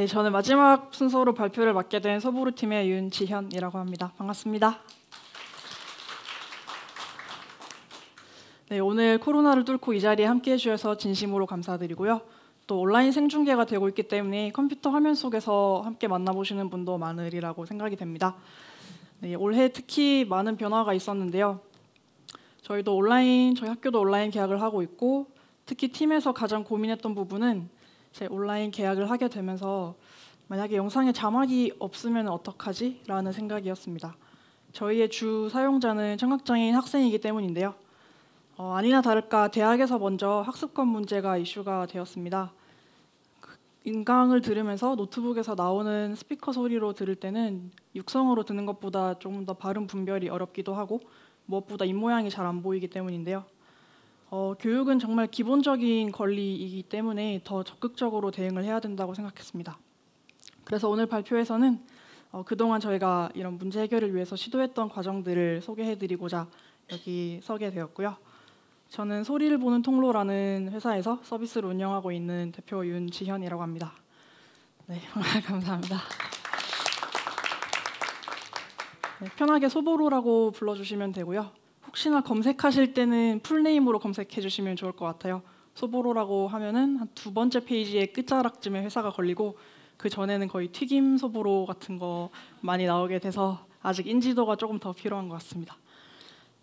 네, 저는 마지막 순서로 발표를 맡게 된 서보루 팀의 윤지현이라고 합니다. 반갑습니다. 네, 오늘 코로나를 뚫고 이 자리에 함께해 주셔서 진심으로 감사드리고요. 또 온라인 생중계가 되고 있기 때문에 컴퓨터 화면 속에서 함께 만나보시는 분도 많으리라고 생각이 됩니다. 네, 올해 특히 많은 변화가 있었는데요. 저희 학교도 온라인 개학을 하고 있고, 특히 팀에서 가장 고민했던 부분은 제 온라인 개학을 하게 되면서 만약에 영상에 자막이 없으면 어떡하지? 라는 생각이었습니다. 저희의 주 사용자는 청각장애인 학생이기 때문인데요. 아니나 다를까 대학에서 먼저 학습권 문제가 이슈가 되었습니다. 인강을 들으면서 노트북에서 나오는 스피커 소리로 들을 때는 육성으로 듣는 것보다 조금 더 발음 분별이 어렵기도 하고 무엇보다 입모양이 잘 안 보이기 때문인데요. 교육은 정말 기본적인 권리이기 때문에 더 적극적으로 대응을 해야 된다고 생각했습니다. 그래서 오늘 발표에서는 그동안 저희가 이런 문제 해결을 위해서 시도했던 과정들을 소개해드리고자 여기 서게 되었고요. 저는 소리를 보는 통로라는 회사에서 서비스를 운영하고 있는 대표 윤지현이라고 합니다. 네, 감사합니다. 네, 편하게 소보루라고 불러주시면 되고요. 혹시나 검색하실 때는 풀네임으로 검색해 주시면 좋을 것 같아요. 소보루라고 하면은 한 두 번째 페이지의 끝자락쯤에 회사가 걸리고 그 전에는 거의 튀김 소보로 같은 거 많이 나오게 돼서 아직 인지도가 조금 더 필요한 것 같습니다.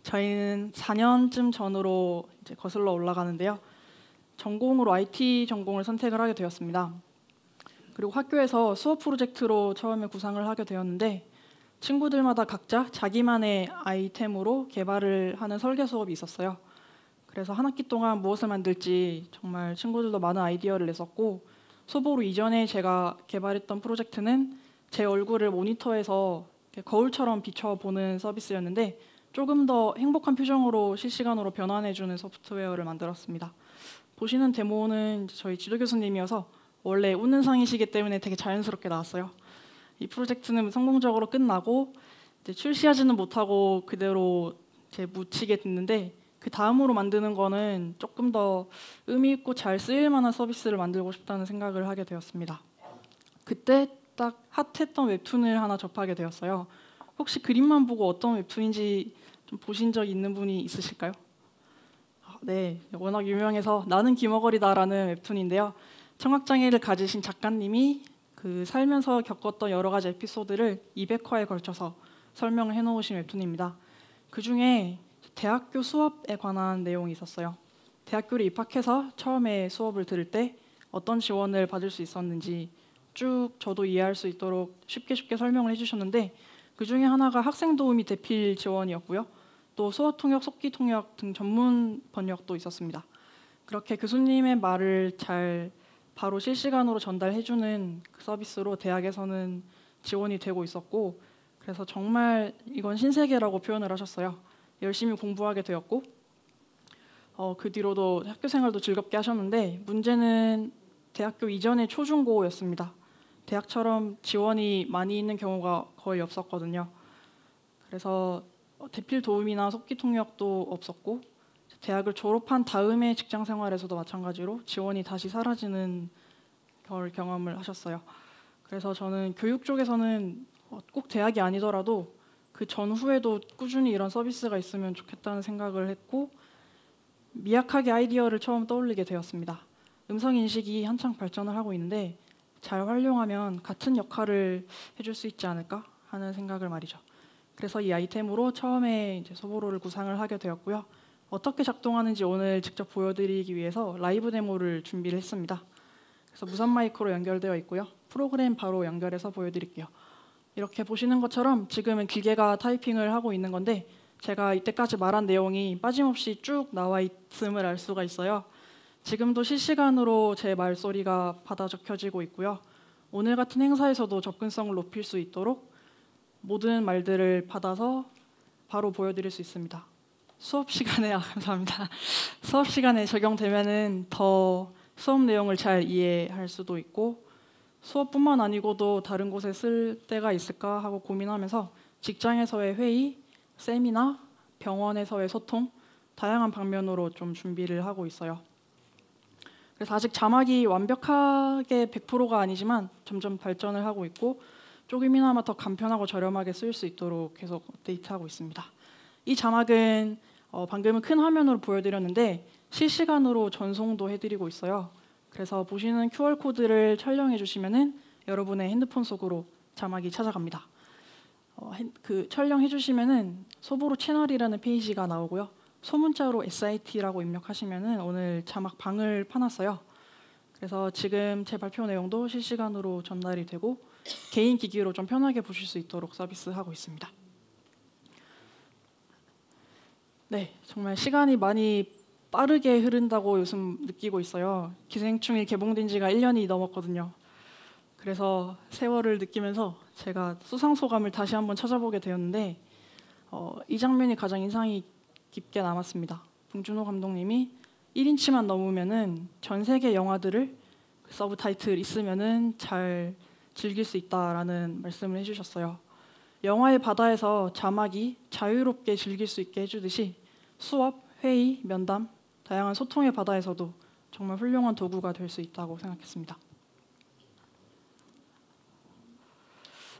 저희는 4년쯤 전으로 이제 거슬러 올라가는데요. 전공으로 IT 전공을 선택을 하게 되었습니다. 그리고 학교에서 수업 프로젝트로 처음에 구상을 하게 되었는데 친구들마다 각자 자기만의 아이템으로 개발을 하는 설계 수업이 있었어요. 그래서 한 학기 동안 무엇을 만들지 정말 친구들도 많은 아이디어를 냈었고 소보루 이전에 제가 개발했던 프로젝트는 제 얼굴을 모니터에서 거울처럼 비춰보는 서비스였는데 조금 더 행복한 표정으로 실시간으로 변환해주는 소프트웨어를 만들었습니다. 보시는 데모는 저희 지도 교수님이어서 원래 웃는 상이시기 때문에 되게 자연스럽게 나왔어요. 이 프로젝트는 성공적으로 끝나고 이제 출시하지는 못하고 그대로 이제 묻히게 됐는데 그 다음으로 만드는 거는 조금 더 의미 있고 잘 쓰일 만한 서비스를 만들고 싶다는 생각을 하게 되었습니다. 그때 딱 핫했던 웹툰을 하나 접하게 되었어요. 혹시 그림만 보고 어떤 웹툰인지 좀 보신 적 있는 분이 있으실까요? 네, 워낙 유명해서 나는 김어걸이다라는 웹툰인데요. 청각장애를 가지신 작가님이 그 살면서 겪었던 여러 가지 에피소드를 200화에 걸쳐서 설명을 해놓으신 웹툰입니다. 그 중에 대학교 수업에 관한 내용이 있었어요. 대학교를 입학해서 처음에 수업을 들을 때 어떤 지원을 받을 수 있었는지 쭉 저도 이해할 수 있도록 쉽게 설명을 해주셨는데 그 중에 하나가 학생 도우미 대필 지원이었고요. 또 수어 통역, 속기 통역 등 전문 번역도 있었습니다. 그렇게 교수님의 말을 잘 바로 실시간으로 전달해주는 그 서비스로 대학에서는 지원이 되고 있었고 그래서 정말 이건 신세계라고 표현을 하셨어요. 열심히 공부하게 되었고 그 뒤로도 학교 생활도 즐겁게 하셨는데 문제는 대학교 이전의 초중고였습니다. 대학처럼 지원이 많이 있는 경우가 거의 없었거든요. 그래서 대필 도움이나 속기 통역도 없었고 대학을 졸업한 다음에 직장 생활에서도 마찬가지로 지원이 다시 사라지는 걸 경험을 하셨어요. 그래서 저는 교육 쪽에서는 꼭 대학이 아니더라도 그 전후에도 꾸준히 이런 서비스가 있으면 좋겠다는 생각을 했고 미약하게 아이디어를 처음 떠올리게 되었습니다. 음성인식이 한창 발전을 하고 있는데 잘 활용하면 같은 역할을 해줄 수 있지 않을까 하는 생각을 말이죠. 그래서 이 아이템으로 처음에 이제 소보로를 구상을 하게 되었고요. 어떻게 작동하는지 오늘 직접 보여드리기 위해서 라이브 데모를 준비를 했습니다. 그래서 무선 마이크로 연결되어 있고요. 프로그램 바로 연결해서 보여드릴게요. 이렇게 보시는 것처럼 지금은 기계가 타이핑을 하고 있는 건데 제가 이때까지 말한 내용이 빠짐없이 쭉 나와 있음을 알 수가 있어요. 지금도 실시간으로 제 말소리가 받아 적혀지고 있고요. 오늘 같은 행사에서도 접근성을 높일 수 있도록 모든 말들을 받아서 바로 보여드릴 수 있습니다. 수업 시간에 감사합니다. 수업 시간에 적용되면은 더 수업 내용을 잘 이해할 수도 있고 수업뿐만 아니고도 다른 곳에 쓸 때가 있을까 하고 고민하면서 직장에서의 회의, 세미나, 병원에서의 소통 다양한 방면으로 좀 준비를 하고 있어요. 그래서 아직 자막이 완벽하게 100%가 아니지만 점점 발전을 하고 있고 조금이나마 더 간편하고 저렴하게 쓸 수 있도록 계속 업데이트하고 있습니다. 이 자막은 방금은 큰 화면으로 보여드렸는데 실시간으로 전송도 해드리고 있어요. 그래서 보시는 QR코드를 촬영해 주시면은 여러분의 핸드폰 속으로 자막이 찾아갑니다. 그 촬영해 주시면은 소보로 채널이라는 페이지가 나오고요. 소문자로 SIT라고 입력하시면은 오늘 자막 방을 파놨어요. 그래서 지금 제 발표 내용도 실시간으로 전달이 되고 개인 기기로 좀 편하게 보실 수 있도록 서비스하고 있습니다. 네, 정말 시간이 많이 빠르게 흐른다고 요즘 느끼고 있어요. 기생충이 개봉된 지가 1년이 넘었거든요. 그래서 세월을 느끼면서 제가 수상소감을 다시 한번 찾아보게 되었는데 이 장면이 가장 인상이 깊게 남았습니다. 봉준호 감독님이 1인치만 넘으면은 전 세계 영화들을 서브 타이틀 있으면은 잘 즐길 수 있다라는 말씀을 해주셨어요. 영화의 바다에서 자막이 자유롭게 즐길 수 있게 해주듯이 수업, 회의, 면담, 다양한 소통의 바다에서도 정말 훌륭한 도구가 될 수 있다고 생각했습니다.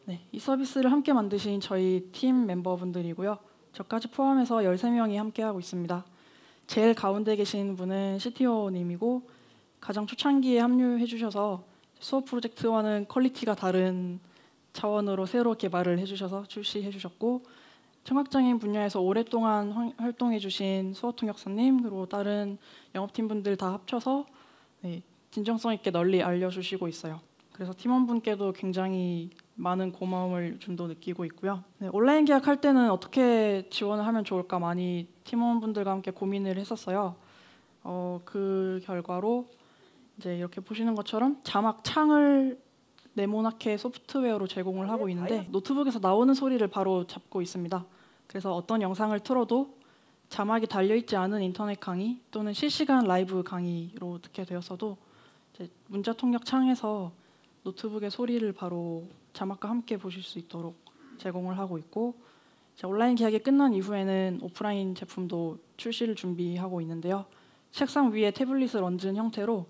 네, 이 서비스를 함께 만드신 저희 팀 멤버분들이고요. 저까지 포함해서 13명이 함께하고 있습니다. 제일 가운데 계신 분은 CTO님이고 가장 초창기에 합류해 주셔서 수업 프로젝트와는 퀄리티가 다른 차원으로 새로 개발을 해주셔서 출시해 주셨고 청각장애인 분야에서 오랫동안 활동해 주신 수어통역사님 그리고 다른 영업팀 분들 다 합쳐서 네, 진정성 있게 널리 알려주시고 있어요. 그래서 팀원분께도 굉장히 많은 고마움을 좀더 느끼고 있고요. 네, 온라인 계약할 때는 어떻게 지원을 하면 좋을까 많이 팀원분들과 함께 고민을 했었어요. 그 결과로 이제 이렇게 보시는 것처럼 자막 창을 네모나게 소프트웨어로 제공을 하고 있는데 노트북에서 나오는 소리를 바로 잡고 있습니다. 그래서 어떤 영상을 틀어도 자막이 달려있지 않은 인터넷 강의 또는 실시간 라이브 강의로 듣게 되었어도 이제 문자 통역 창에서 노트북의 소리를 바로 자막과 함께 보실 수 있도록 제공을 하고 있고 온라인 계약이 끝난 이후에는 오프라인 제품도 출시를 준비하고 있는데요. 책상 위에 태블릿을 얹은 형태로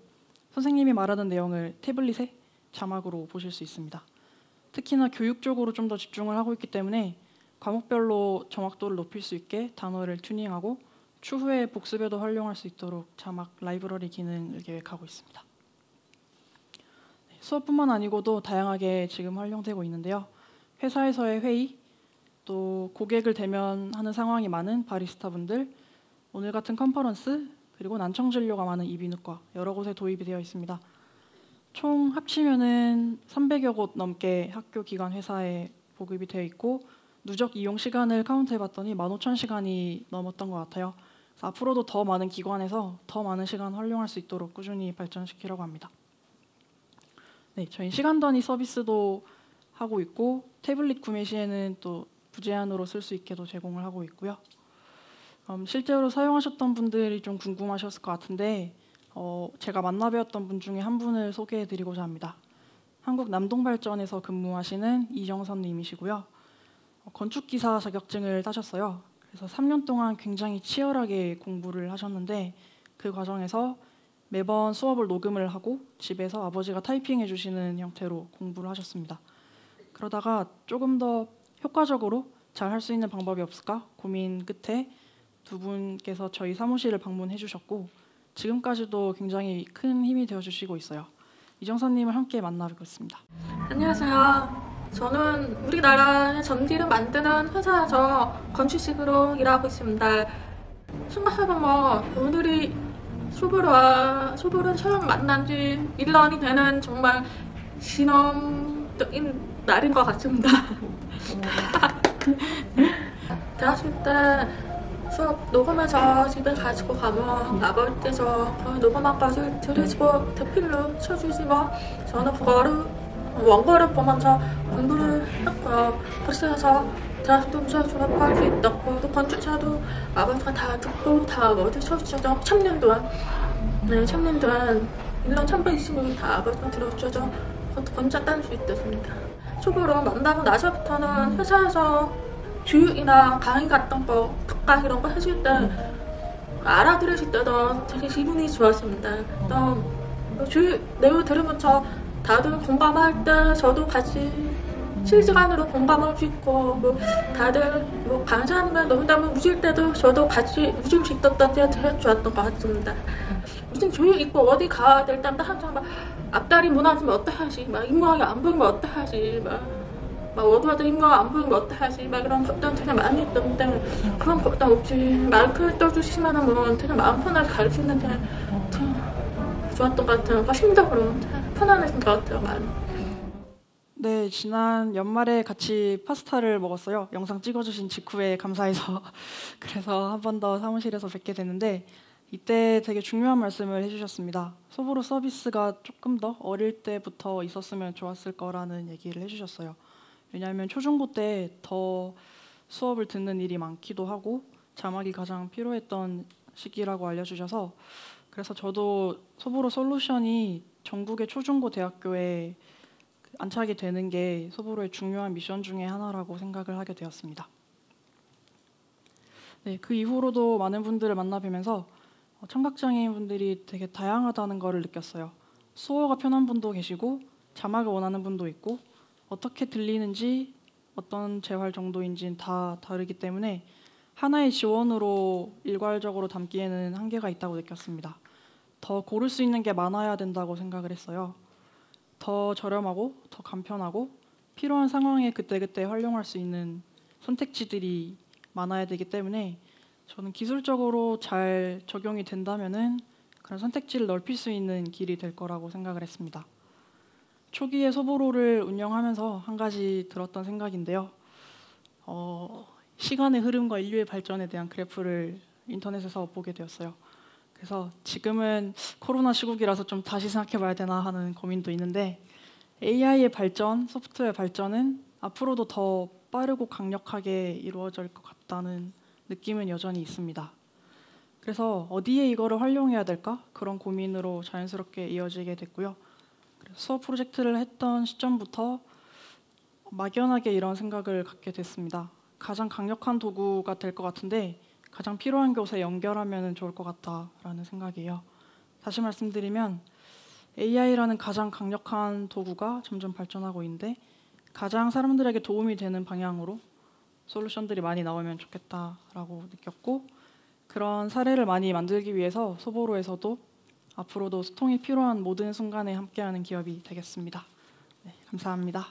선생님이 말하는 내용을 태블릿에 자막으로 보실 수 있습니다. 특히나 교육 쪽으로 좀 더 집중을 하고 있기 때문에 과목별로 정확도를 높일 수 있게 단어를 튜닝하고 추후에 복습에도 활용할 수 있도록 자막 라이브러리 기능을 계획하고 있습니다. 수업뿐만 아니고도 다양하게 지금 활용되고 있는데요. 회사에서의 회의, 또 고객을 대면하는 상황이 많은 바리스타분들, 오늘 같은 컨퍼런스, 그리고 난청 진료가 많은 이비인후과 여러 곳에 도입이 되어 있습니다. 총 합치면은 300여 곳 넘게 학교, 기관, 회사에 보급이 되어 있고 누적 이용 시간을 카운트해봤더니 15,000시간이 넘었던 것 같아요. 그래서 앞으로도 더 많은 기관에서 더 많은 시간 활용할 수 있도록 꾸준히 발전시키려고 합니다. 네, 저희 시간 단위 서비스도 하고 있고 태블릿 구매 시에는 또 무제한으로 쓸 수 있게도 제공을 하고 있고요. 실제로 사용하셨던 분들이 좀 궁금하셨을 것 같은데 제가 만나 뵈었던 분 중에 한 분을 소개해드리고자 합니다. 한국 남동발전에서 근무하시는 이정선 님이시고요. 건축기사 자격증을 따셨어요. 그래서 3년 동안 굉장히 치열하게 공부를 하셨는데 그 과정에서 매번 수업을 녹음을 하고 집에서 아버지가 타이핑해 주시는 형태로 공부를 하셨습니다. 그러다가 조금 더 효과적으로 잘 할 수 있는 방법이 없을까 고민 끝에 두 분께서 저희 사무실을 방문해 주셨고 지금까지도 굉장히 큰 힘이 되어주시고 있어요. 이정선님을 함께 만나뵙겠습니다. 안녕하세요. 저는 우리나라의 전기를 만드는 회사에서 건축식으로 일하고 있습니다. 생각해보면 오늘이 소보를 처음 만난 지 1년이 되는 정말 신혼적인 날인 것 같습니다. 대학생 때 수업 녹음해서 집에 가지고 가면 아버지께서 녹음한 것을 들으시고 대필로 쳐주시고 저는 그거를 원고를 보면서 공부를 했고요. 그래서 대학도 졸업할 수 있었고 또 건축사도 아버지가 다 듣고 다 어디 쳐주셔서 3년 동안 1년 1120일 다 아버지가 들어주셔서 건축사 딴 수 있었습니다. 초보로 만나고 나서부터는 회사에서 교육이나 강의 같은 거 특강 이런 거 해줄 때 알아들으실 때도 되게 기분이 좋았습니다. 또 주위 내용 들으면 다들 공감할 때 저도 같이 실시간으로 공감할 수 있고 뭐 다들 뭐 감사하는 말 너무너무 우실 때도 저도 같이 웃을 수 있었던 게 제일 좋았던 것 같습니다. 무슨 조용히 있고 어디 가야 될 때마다 항상 막 앞다리 무너지면 어떡하지, 막 인공하게 안 보이면 어떡하지, 막 어두워도 인공하게 안 보이면 어떡하지, 막 이런 걱정 되게 많이 했던데 그런 걱정 없이 마이크를 떠주시면 뭐 되게 마음 편하게 가르치는 게 좋았던 것 같아요. 심적으로 편안해진 것 같아요, 많이. 네, 지난 연말에 같이 파스타를 먹었어요. 영상 찍어주신 직후에 감사해서. 그래서 한 번 더 사무실에서 뵙게 됐는데 이때 되게 중요한 말씀을 해주셨습니다. 소보로 서비스가 조금 더 어릴 때부터 있었으면 좋았을 거라는 얘기를 해주셨어요. 왜냐하면 초중고 때 더 수업을 듣는 일이 많기도 하고 자막이 가장 필요했던 시기라고 알려주셔서 그래서 저도 소보로 솔루션이 전국의 초중고 대학교에 안착이 되는 게 소보로의 중요한 미션 중에 하나라고 생각을 하게 되었습니다. 네, 그 이후로도 많은 분들을 만나뵈면서 청각장애인 분들이 되게 다양하다는 것을 느꼈어요. 수어가 편한 분도 계시고 자막을 원하는 분도 있고 어떻게 들리는지 어떤 재활 정도인지는 다 다르기 때문에 하나의 지원으로 일괄적으로 담기에는 한계가 있다고 느꼈습니다. 더 고를 수 있는 게 많아야 된다고 생각을 했어요. 더 저렴하고 더 간편하고 필요한 상황에 그때그때 활용할 수 있는 선택지들이 많아야 되기 때문에 저는 기술적으로 잘 적용이 된다면은 그런 선택지를 넓힐 수 있는 길이 될 거라고 생각을 했습니다. 초기에 소보로를 운영하면서 한 가지 들었던 생각인데요. 시간의 흐름과 인류의 발전에 대한 그래프를 인터넷에서 보게 되었어요. 그래서 지금은 코로나 시국이라서 좀 다시 생각해봐야 되나 하는 고민도 있는데 AI의 발전, 소프트웨어 발전은 앞으로도 더 빠르고 강력하게 이루어질 것 같다는 느낌은 여전히 있습니다. 그래서 어디에 이거를 활용해야 될까? 그런 고민으로 자연스럽게 이어지게 됐고요. 그래서 수업 프로젝트를 했던 시점부터 막연하게 이런 생각을 갖게 됐습니다. 가장 강력한 도구가 될 것 같은데 가장 필요한 곳에 연결하면 좋을 것 같다라는 생각이에요. 다시 말씀드리면 AI라는 가장 강력한 도구가 점점 발전하고 있는데 가장 사람들에게 도움이 되는 방향으로 솔루션들이 많이 나오면 좋겠다라고 느꼈고 그런 사례를 많이 만들기 위해서 소보로에서도 앞으로도 소통이 필요한 모든 순간에 함께하는 기업이 되겠습니다. 네, 감사합니다.